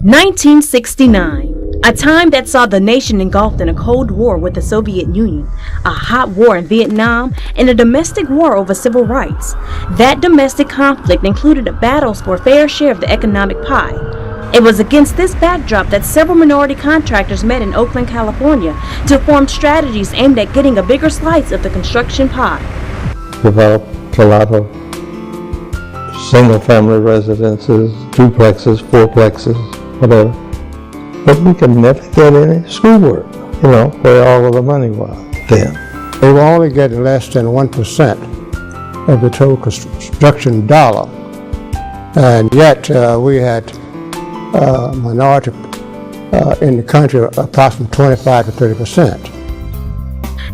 1969, a time that saw the nation engulfed in a Cold War with the Soviet Union, a hot war in Vietnam, and a domestic war over civil rights. That domestic conflict included battles for a fair share of the economic pie. It was against this backdrop that several minority contractors met in Oakland, California to form strategies aimed at getting a bigger slice of the construction pie. Developed a lot of single-family residences, duplexes, fourplexes, whatever. But we could never get any schoolwork, where all of the money was then. They were only getting less than 1% of the total construction dollar. And yet we had a minority in the country, approximately 25 to 30%.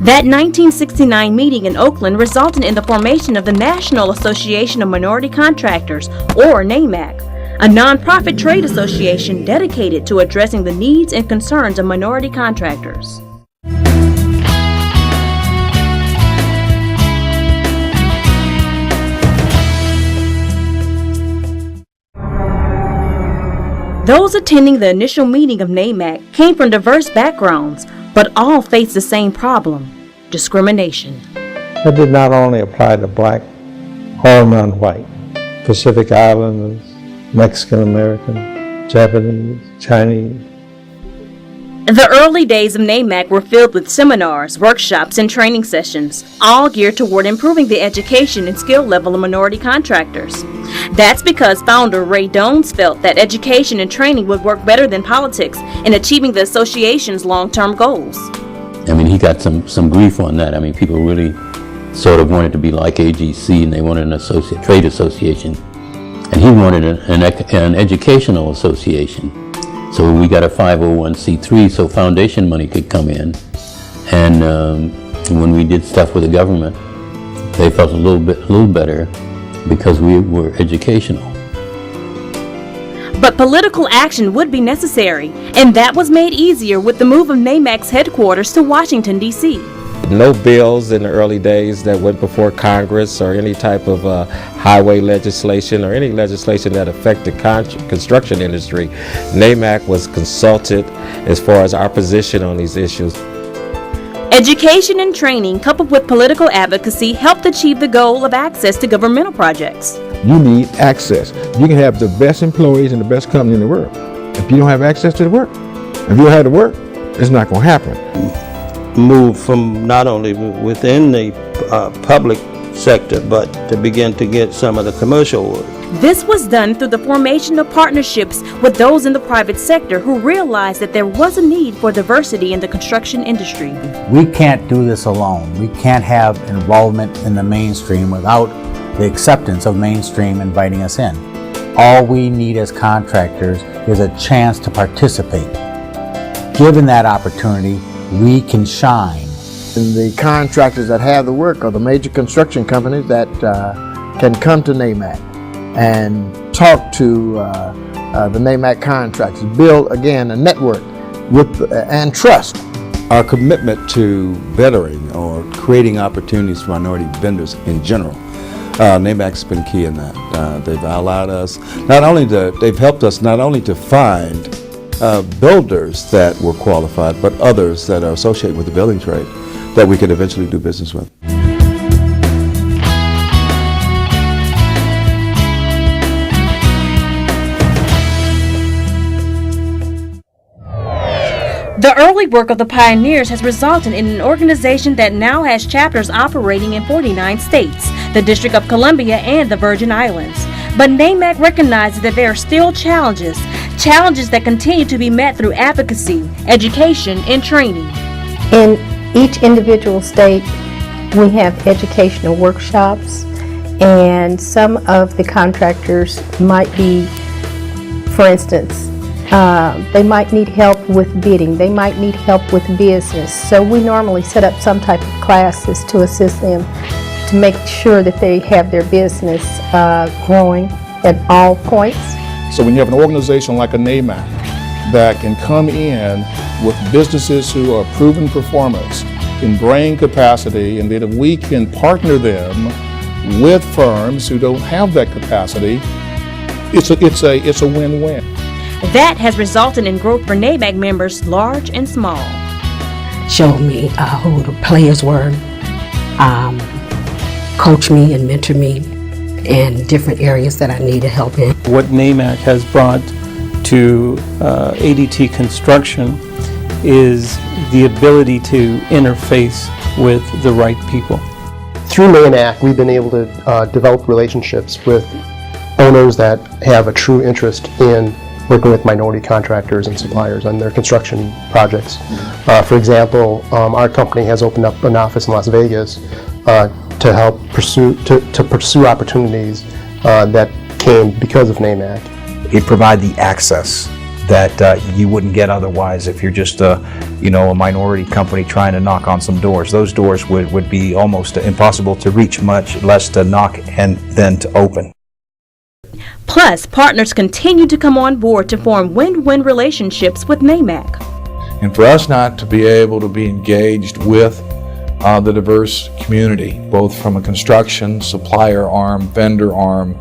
That 1969 meeting in Oakland resulted in the formation of the National Association of Minority Contractors, or NAMC, a nonprofit trade association dedicated to addressing the needs and concerns of minority contractors. Those attending the initial meeting of NAMC came from diverse backgrounds, but all faced the same problem: discrimination. It did not only apply to black or non-white, Pacific Islanders, Mexican American, Japanese, Chinese. The early days of NAMC were filled with seminars, workshops, and training sessions, all geared toward improving the education and skill level of minority contractors. That's because founder Ray Dones felt that education and training would work better than politics in achieving the association's long-term goals. He got some grief on that. People really sort of wanted to be like AGC, and they wanted an trade association. And he wanted an educational association. So we got a 501c3 so foundation money could come in. And when we did stuff with the government, they felt a little better because we were educational. But political action would be necessary, and that was made easier with the move of NAMC's headquarters to Washington, D.C. No bills in the early days that went before Congress or any type of highway legislation or any legislation that affected construction industry. NAMC was consulted as far as our position on these issues. Education and training coupled with political advocacy helped achieve the goal of access to governmental projects. You need access. You can have the best employees and the best company in the world. If you don't have access to the work, if you don't have the work, it's not going to happen. Move from not only within the public sector, but to begin to get some of the commercial work. This was done through the formation of partnerships with those in the private sector who realized that there was a need for diversity in the construction industry. We can't do this alone. We can't have involvement in the mainstream without the acceptance of mainstream inviting us in. All we need as contractors is a chance to participate. Given that opportunity, we can shine. And the contractors that have the work are the major construction companies that can come to NAMC and talk to the NAMC contractors, build again a network and trust. Our commitment to bettering or creating opportunities for minority vendors in general, NAMC's been key in that. They've allowed us they've helped us not only to find builders that were qualified, but others that are associated with the building trade that we could eventually do business with. The early work of the pioneers has resulted in an organization that now has chapters operating in 49 states, the District of Columbia, and the Virgin Islands. But NAMC recognizes that there are still challenges that continue to be met through advocacy, education, and training. In each individual state, we have educational workshops, and some of the contractors might be, for instance, they might need help with bidding, they might need help with business. So we normally set up some type of classes to assist them to make sure that they have their business growing at all points. So when you have an organization like a NAMC that can come in with businesses who are proven performers in brain capacity, and that if we can partner them with firms who don't have that capacity, it's a win-win. That has resulted in growth for NAMC members large and small. Showed me who the players were, coached me and mentored me in different areas that I needed help in. What NAMC has brought to ADT construction is the ability to interface with the right people. Through NAMC, we've been able to develop relationships with owners that have a true interest in working with minority contractors and suppliers on their construction projects. For example, our company has opened up an office in Las Vegas to help pursue opportunities that came because of NAMC. It provides the access that you wouldn't get otherwise if you're just a minority company trying to knock on some doors. Those doors would be almost impossible to reach, much less to knock and then to open. Plus, partners continue to come on board to form win-win relationships with NAMC. And for us not to be able to be engaged with the diverse community, both from a construction, supplier arm, vendor arm,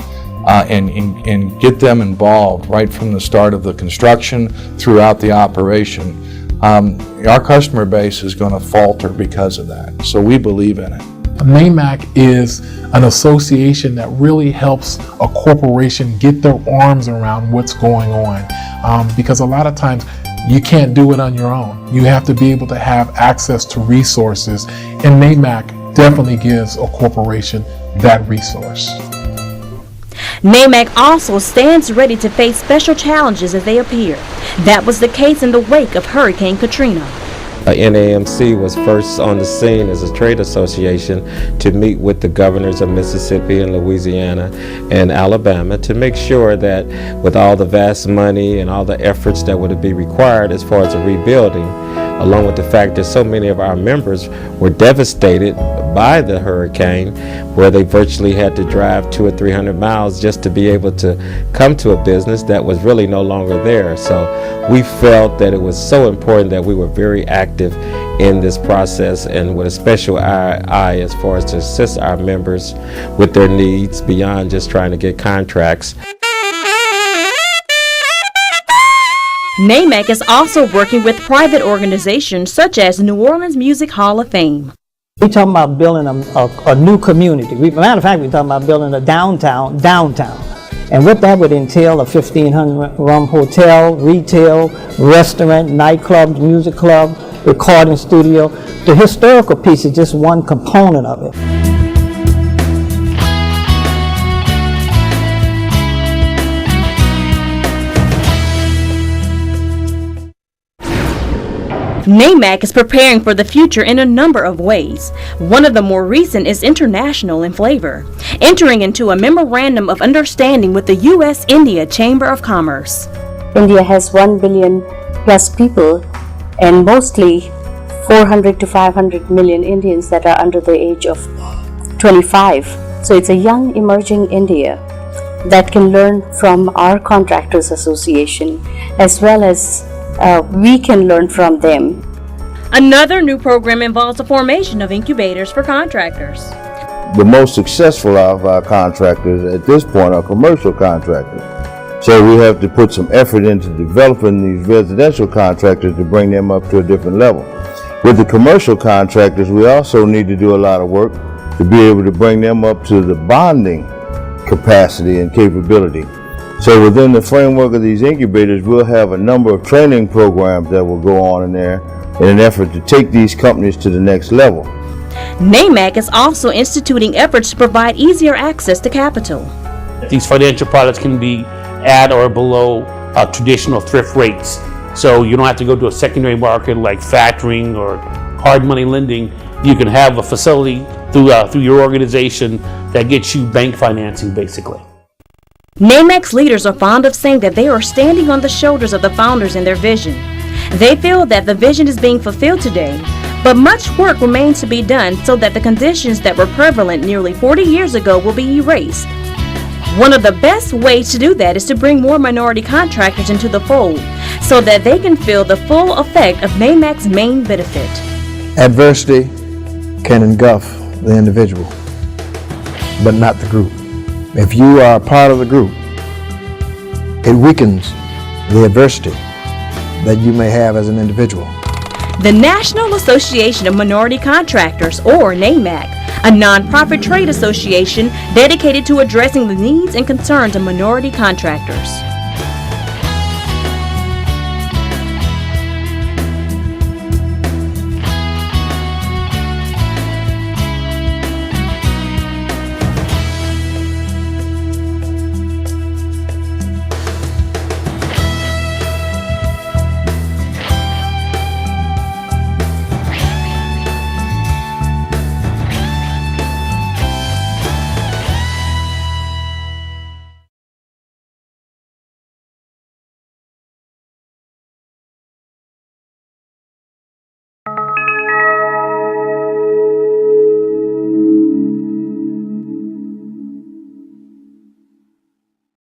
and get them involved right from the start of the construction throughout the operation, our customer base is going to falter because of that. So we believe in it. NAMC is an association that really helps a corporation get their arms around what's going on, because a lot of times you can't do it on your own. You have to be able to have access to resources, and NAMC definitely gives a corporation that resource. NAMC also stands ready to face special challenges as they appear. That was the case in the wake of Hurricane Katrina. NAMC was first on the scene as a trade association to meet with the governors of Mississippi and Louisiana and Alabama to make sure that with all the vast money and all the efforts that would be required as far as the rebuilding, along with the fact that so many of our members were devastated by the hurricane, where they virtually had to drive 200 or 300 miles just to be able to come to a business that was really no longer there. So we felt that it was so important that we were very active in this process and with a special eye as far as to assist our members with their needs beyond just trying to get contracts. NAMC is also working with private organizations such as New Orleans Music Hall of Fame. We're talking about building a new community. Matter of fact, we're talking about building a downtown. And what that would entail, a 1,500-room hotel, retail, restaurant, nightclubs, music club, recording studio. The historical piece is just one component of it. NAMC is preparing for the future in a number of ways. One of the more recent is international in flavor, entering into a memorandum of understanding with the U.S.-India Chamber of Commerce. India has 1 billion plus people and mostly 400 to 500 million Indians that are under the age of 25. So it's a young emerging India that can learn from our Contractors Association as well as we can learn from them. Another new program involves the formation of incubators for contractors. The most successful of our contractors at this point are commercial contractors. So we have to put some effort into developing these residential contractors to bring them up to a different level. With the commercial contractors, we also need to do a lot of work to be able to bring them up to the bonding capacity and capability. So within the framework of these incubators, we'll have a number of training programs that will go on in there in an effort to take these companies to the next level. NAMC is also instituting efforts to provide easier access to capital. These financial products can be at or below traditional thrift rates. So you don't have to go to a secondary market like factoring or hard money lending. You can have a facility through your organization that gets you bank financing basically. NAMC's leaders are fond of saying that they are standing on the shoulders of the founders and their vision. They feel that the vision is being fulfilled today, but much work remains to be done so that the conditions that were prevalent nearly 40 years ago will be erased. One of the best ways to do that is to bring more minority contractors into the fold so that they can feel the full effect of NAMC's main benefit. Adversity can engulf the individual, but not the group. If you are a part of the group, it weakens the adversity that you may have as an individual. The National Association of Minority Contractors, or NAMC, a nonprofit trade association dedicated to addressing the needs and concerns of minority contractors.